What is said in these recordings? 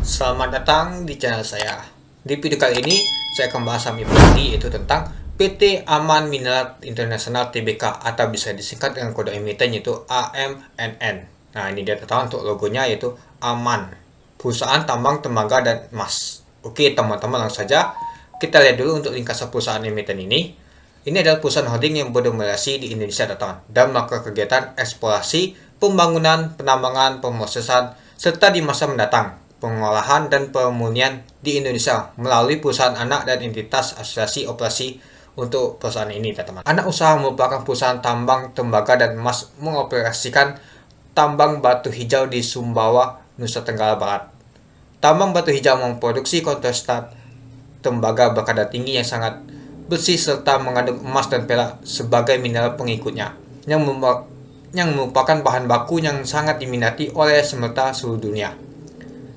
Selamat datang di channel saya. Di video kali ini, saya akan bahas saham IPO, yaitu tentang PT Aman Mineral Internasional Tbk, atau bisa disingkat dengan kode emiten yaitu AMNN. Nah, ini dia teman untuk logonya, yaitu Aman, perusahaan tambang tembaga dan emas. Oke teman-teman, langsung saja kita lihat dulu untuk ringkasan perusahaan emiten ini. Ini adalah perusahaan holding yang berdominasi di Indonesia, teman, dan melakukan kegiatan eksplorasi, pembangunan, penambangan, pemrosesan, serta di masa mendatang pengolahan dan pemurnian di Indonesia melalui perusahaan anak dan entitas asosiasi operasi untuk perusahaan ini, teman-teman. Anak usaha merupakan perusahaan tambang tembaga dan emas mengoperasikan tambang batu hijau di Sumbawa, Nusa Tenggara Barat. Tambang batu hijau memproduksi konsentrat tembaga berkadar tinggi yang sangat bersih serta mengandung emas dan perak sebagai mineral pengikutnya, yang merupakan bahan baku yang sangat diminati oleh smelter seluruh dunia.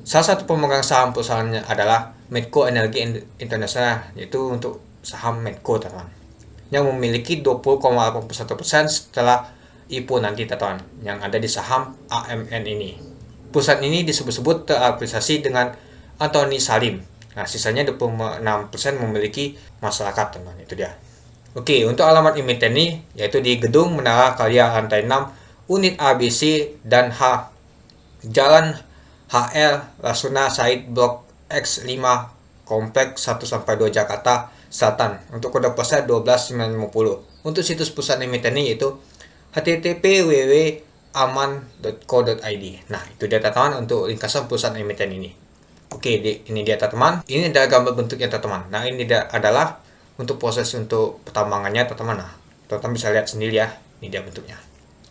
Salah satu pemegang saham perusahaannya adalah Medco Energi Internasional, yaitu untuk saham Medco, teman, yang memiliki 20,81% setelah IPO nanti, teman, yang ada di saham AMN ini. Perusahaan ini disebut-sebut terafiliasi dengan Anthony Salim. Nah, sisanya 26% memiliki masyarakat, teman. Itu dia. Oke, untuk alamat emiten ini yaitu di Gedung Menara Karya lantai 6, Unit ABC dan H, Jalan HL Rasuna Said Blok X5, Komplek 1-2 Jakarta Selatan. Untuk kode posnya 12950. Untuk situs perusahaan emiten ini yaitu http://www.aman.co.id. Nah, itu dia, teman, untuk ringkasan perusahaan emiten ini. Oke, ini dia, teman. Ini adalah gambar bentuknya, teman. Nah, ini adalah untuk proses untuk pertambangannya, teman. Nah, teman bisa lihat sendiri ya. Ini dia bentuknya.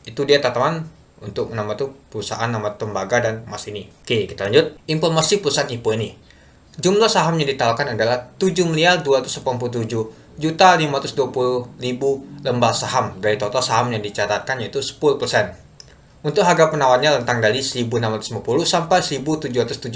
Itu dia, teman, untuk nama tuh perusahaan nama tembaga dan emas ini. Oke, kita lanjut. Informasi perusahaan IPO ini. Jumlah saham yang ditawarkan adalah 7.287.520.000 lembar saham dari total saham yang dicatatkan, yaitu 10%. Untuk harga penawarnya rentang dari 1.650 sampai 1.775.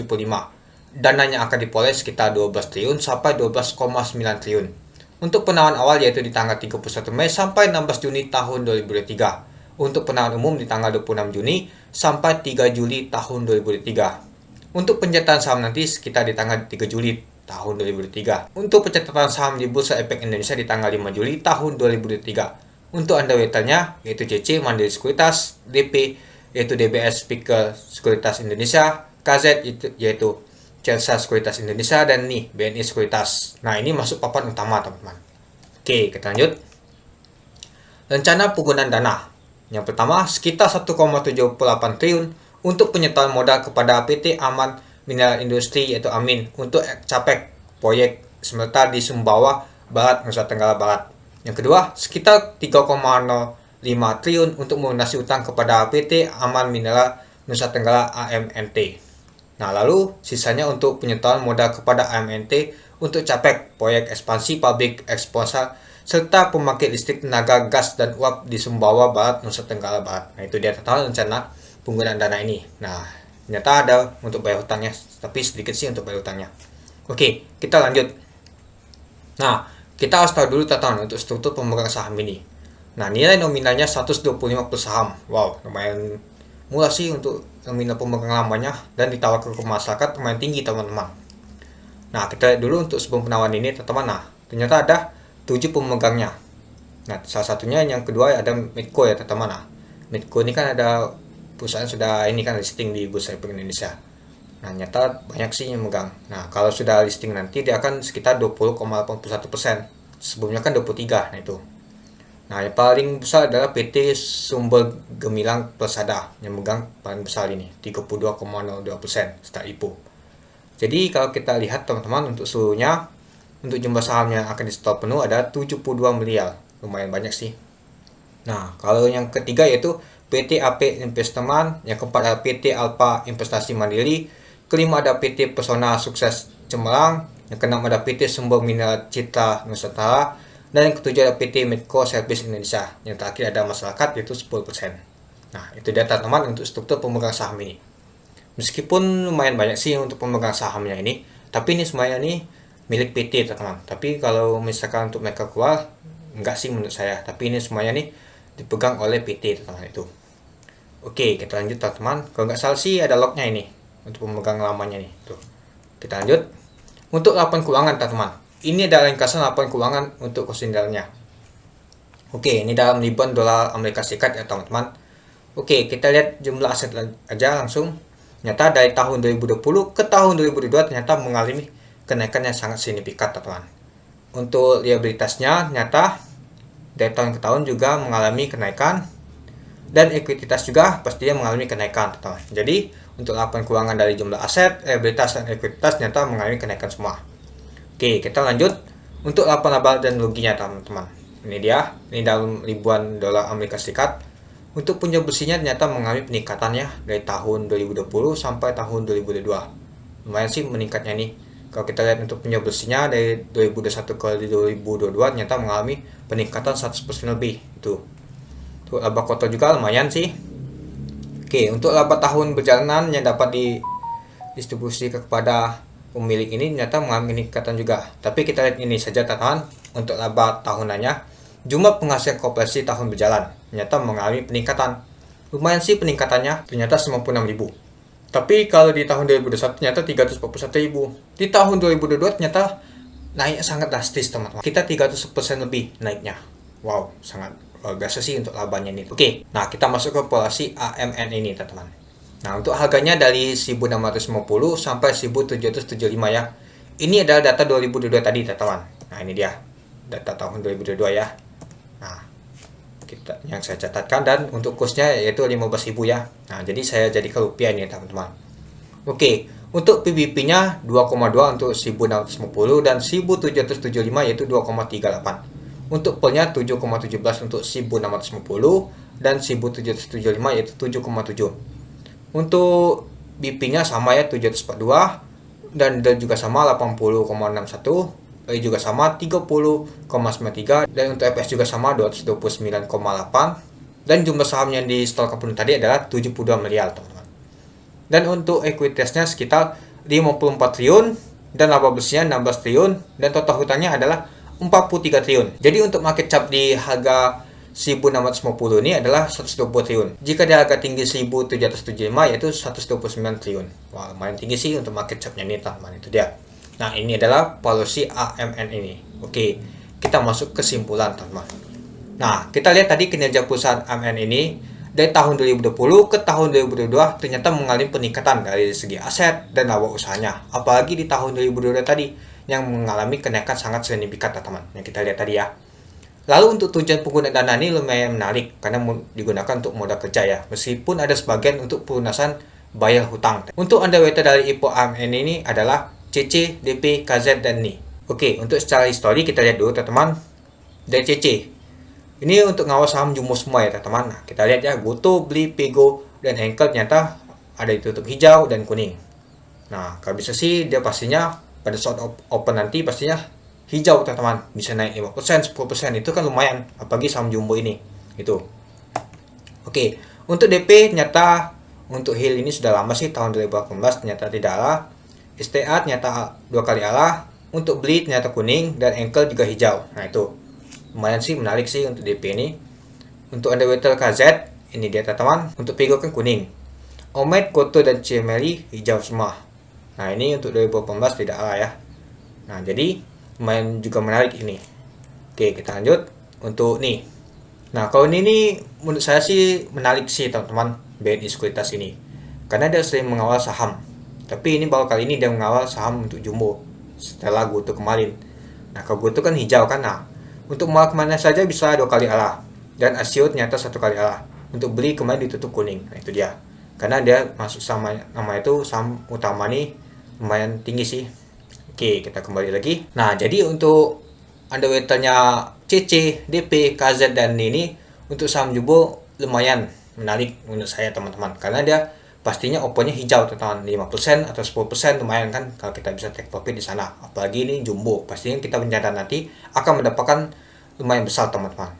Dananya akan diperoleh sekitar 12 triliun sampai 12,9 triliun. Untuk penawaran awal yaitu di tanggal 31 Mei sampai 16 Juni tahun 2023. Untuk penawaran umum di tanggal 26 Juni sampai 3 Juli tahun 2023. Untuk pencatatan saham nanti sekitar di tanggal 3 Juli tahun 2023. Untuk pencatatan saham di Bursa Efek Indonesia di tanggal 5 Juli tahun 2023. Untuk underwriternya yaitu CC Mandiri Sekuritas, DP yaitu DBS Speaker Sekuritas Indonesia, KZ yaitu Celsa Sekuritas Indonesia, dan nih BNI Sekuritas. Nah, ini masuk papan utama, teman-teman. Oke, kita lanjut. Rencana penggunaan dana. Yang pertama, sekitar 1,78 triliun untuk penyertaan modal kepada PT Aman Mineral Industri yaitu AMIN untuk capex proyek smelter di Sumbawa Barat, Nusa Tenggara Barat. Yang kedua, sekitar 3,05 triliun untuk melunasi utang kepada PT Aman Mineral Nusa Tenggara AMNT. Nah, lalu sisanya untuk penyertaan modal kepada AMNT untuk capex proyek ekspansi pabrik eksplosif serta pembangkit listrik tenaga gas dan uap di Sumbawa Barat, Nusa Tenggara Barat. Nah, itu dia total rencana penggunaan dana ini. Nah, ternyata ada untuk bayar hutangnya, tapi sedikit sih untuk bayar hutangnya. Oke, kita lanjut. Nah, kita harus tahu dulu, teman, untuk struktur pemegang saham ini. Nah, nilai nominalnya 125 per saham. Wow, lumayan murah sih untuk nominal pemegang lamanya, dan ditawarkan ke masyarakat lumayan tinggi, teman-teman. Nah, kita lihat dulu untuk sebelum penawaran ini, teman-teman. Nah, ternyata ada 7 pemegangnya. Nah, salah satunya yang kedua ada Medco ya, teman-teman. Nah, Medco ini kan ada perusahaan sudah ini kan listing di Bursa Efek Indonesia. Nah, nyata banyak sih yang megang. Nah, kalau sudah listing nanti dia akan sekitar 20,81%. Sebelumnya kan 23. Nah, itu. Nah, yang paling besar adalah PT Sumber Gemilang Persada yang megang paling besar ini, 32,02% setelah IPO. Jadi kalau kita lihat, teman-teman, untuk seluruhnya, untuk jumlah saham yang akan di stop penuh ada 72 miliar. Lumayan banyak sih. Nah, kalau yang ketiga yaitu PT AP Investment, yang keempat ada PT Alpha Investasi Mandiri, kelima ada PT Pesona Sukses Cemerlang, yang keenam ada PT Sumber Mineral Citra Nusantara, dan yang ketujuh ada PT Medco Service Indonesia. Yang terakhir ada masyarakat yaitu 10%. Nah, itu data, teman, untuk struktur pemegang saham ini. Meskipun lumayan banyak sih untuk pemegang sahamnya ini, tapi ini semuanya nih milik PT, teman-teman. Tapi kalau misalkan untuk mereka keluar, enggak sih menurut saya. Tapi ini semuanya nih dipegang oleh PT, teman-teman itu. Oke, kita lanjut, teman-teman. Kalau nggak salah sih ada lognya ini. untuk pemegang lamanya nih. Tuh. Kita lanjut. Untuk laporan keuangan teman-teman. Ini adalah ringkasan laporan keuangan untuk konsidernya. Oke, ini dalam ribuan dolar Amerika Serikat ya teman-teman. Oke, kita lihat jumlah aset aja langsung. Ternyata dari tahun 2020 ke tahun 2022 ternyata mengalami kenaikan yang sangat signifikan teman-teman. Untuk liabilitasnya ternyata dari tahun ke tahun juga mengalami kenaikan, dan ekuitas juga pastinya mengalami kenaikan teman-teman. Jadi untuk laporan keuangan dari jumlah aset, liabilitas, dan ekuitas ternyata mengalami kenaikan semua. Oke, kita lanjut untuk laporan laba dan ruginya teman-teman. Ini dia, ini dalam ribuan dolar Amerika Serikat. Untuk punya bersihnya ternyata mengalami peningkatannya dari tahun 2020 sampai tahun 2022. Lumayan sih meningkatnya nih. Kalau kita lihat untuk punya bersihnya dari 2021 ke 2022 ternyata mengalami peningkatan 100% lebih. Itu. Untuk laba kotor juga lumayan sih. Oke, untuk laba tahun berjalanan yang dapat didistribusikan kepada pemilik ini ternyata mengalami peningkatan juga. Tapi kita lihat ini saja teman-teman. Untuk laba tahunannya, jumlah penghasilan koperasi tahun berjalan ternyata mengalami peningkatan. Lumayan sih peningkatannya, ternyata 96.000. Tapi kalau di tahun 2021 ternyata 341.000. Di tahun 2022 ternyata naiknya sangat drastis teman-teman. Kita 300% lebih naiknya. Wow, sangat luar biasa sih untuk labanya ini. Oke, nah kita masuk ke polisi AMN ini teman-teman. Nah untuk harganya dari 1.650 sampai 1.775 ya. Ini adalah data 2022 tadi teman-teman. Nah ini dia data tahun 2022 ya. Nah kita yang saya catatkan, dan untuk kursnya yaitu 15.000 ya. Nah jadi saya jadikan rupiah ini teman-teman. Oke, untuk PBP-nya 2,2 untuk 1.650 dan 1.775 yaitu 2,38. Untuk PEL-nya 7,17 untuk 1.650 dan 1.775 yaitu 7,7. Untuk BP-nya sama ya 742, dan DEL juga sama 80,61, juga sama 30,93, dan untuk EPS juga sama 229,8, dan jumlah saham yang di setor penuh tadi adalah 72 miliar teman-teman. Dan untuk ekuitasnya sekitar 54 triliun, dan laba bersihnya 16 triliun, dan total hutangnya adalah 43 triliun. Jadi untuk market cap di harga 1.650 ini adalah 120 triliun. Jika di harga tinggi 1.775 yaitu 129 triliun. Wah, lumayan tinggi sih untuk market capnya nih teman-teman, itu dia. Nah ini adalah policy AMN ini. Oke, kita masuk ke kesimpulan teman-teman. Nah kita lihat tadi kinerja perusahaan AMN ini dari tahun 2020 ke tahun 2022 ternyata mengalami peningkatan dari segi aset dan laba usahanya. Apalagi di tahun 2022 tadi yang mengalami kenaikan sangat signifikan teman-teman, yang kita lihat tadi ya. Lalu untuk tujuan pengguna dana ini lumayan menarik karena digunakan untuk modal kerja ya, meskipun ada sebagian untuk pelunasan bayar hutang. Untuk underwriter dari IPO AMN ini adalah CC, DP, KZ, dan NI. Oke, untuk secara histori kita lihat dulu teman-teman. Dari CC, ini untuk ngawal saham jumbo semua ya teman-teman. Nah, kita lihat ya, Goto, Beli, Pego, dan Henkel ternyata ada ditutup hijau dan kuning. Nah, kalau bisa sih dia pastinya pada saat open nanti pastinya hijau teman-teman, bisa naik 5%, 10%, itu kan lumayan, apalagi saham jumbo ini. Itu. Oke, untuk DP ternyata untuk Hill ini sudah lama sih, tahun 2018 ternyata tidak ala. STA ternyata 2 kali ala. Untuk Beli ternyata kuning, dan Henkel juga hijau. Nah itu lumayan sih, menarik sih untuk DP ini. Untuk underwriter KZ ini dia teman-teman. Untuk Pego kan kuning. Omed, Goto, dan Cemeli hijau semua. Nah ini untuk 2018 tidak ala ya. Nah jadi lumayan juga menarik ini. Oke, kita lanjut untuk nih. Nah kalau ini menurut saya sih menarik sih teman-teman, BNI Sekuritas ini, karena dia sering mengawal saham. Tapi ini baru kali ini dia mengawal saham untuk jumbo setelah Goto kemarin. Nah kalau Goto kan hijau kan. Nah untuk mau kemana saja bisa 2 kali ala, dan Asio ternyata 1 kali ala. Untuk Beli kemarin ditutup kuning. Nah itu dia, karena dia masuk sama nama itu saham utama nih lumayan tinggi sih. Oke, kita kembali lagi. Nah jadi untuk underwriternya CC, DP, KZ, dan ini untuk saham jumbo lumayan menarik menurut saya teman-teman, karena dia pastinya opennya hijau teman-teman, 5% atau 10% lumayan kan kalau kita bisa take profit di sana. Apalagi ini jumbo, pastinya kita rencana nanti akan mendapatkan lumayan besar teman-teman.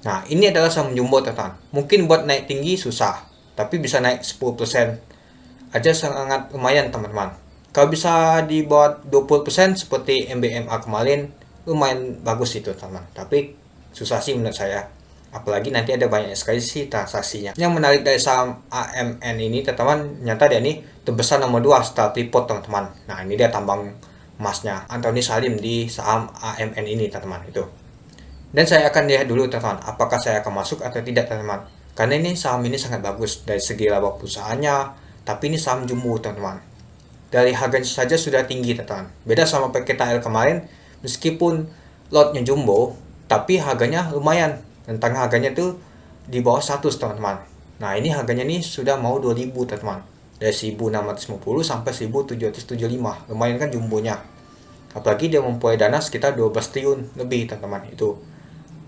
Nah ini adalah saham jumbo teman-teman, mungkin buat naik tinggi susah, tapi bisa naik 10% aja sangat lumayan teman-teman. Kalau bisa dibuat 20% seperti MBMA kemarin lumayan bagus itu teman-teman, tapi susah sih menurut saya. Apalagi nanti ada banyak sekali sih transaksinya. Yang menarik dari saham AMN ini teman-teman, nyata dia ini terbesar nomor 2 setelah Freeport teman-teman. Nah ini dia tambang emasnya Antoni Salim di saham AMN ini teman-teman itu. Dan saya akan lihat dulu teman-teman, apakah saya akan masuk atau tidak teman-teman. Karena ini saham ini sangat bagus dari segi laba perusahaannya, tapi ini saham jumbo teman-teman. Dari harganya saja sudah tinggi teman-teman. Beda sama PKTL kemarin, meskipun lotnya jumbo, tapi harganya lumayan. Tentang harganya tuh di bawah 100 teman-teman. Nah ini harganya nih sudah mau 2000 teman-teman. Dari 1650 sampai 1775. Lumayan kan jumbonya. Apalagi dia mempunyai dana sekitar 12 triliun lebih teman-teman itu.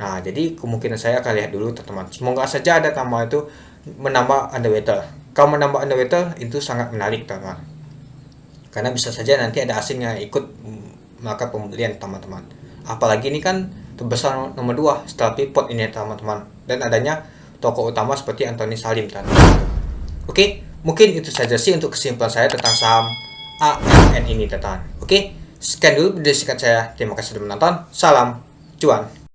Nah jadi kemungkinan saya akan lihat dulu teman-teman. Semoga saja ada tambah itu menambah underwater. Kalau menambah underwater itu sangat menarik teman-teman. Karena bisa saja nanti ada asing yang ikut melakukan pembelian teman-teman. Apalagi ini kan terbesar nomor 2 setelah Freeport ini teman-teman, dan adanya tokoh utama seperti Antoni Salim teman-teman. Oke, mungkin itu saja sih untuk kesimpulan saya tentang saham AMN ini teman-teman. Oke, sekian dulu video singkat saya. Terima kasih sudah menonton. Salam cuan.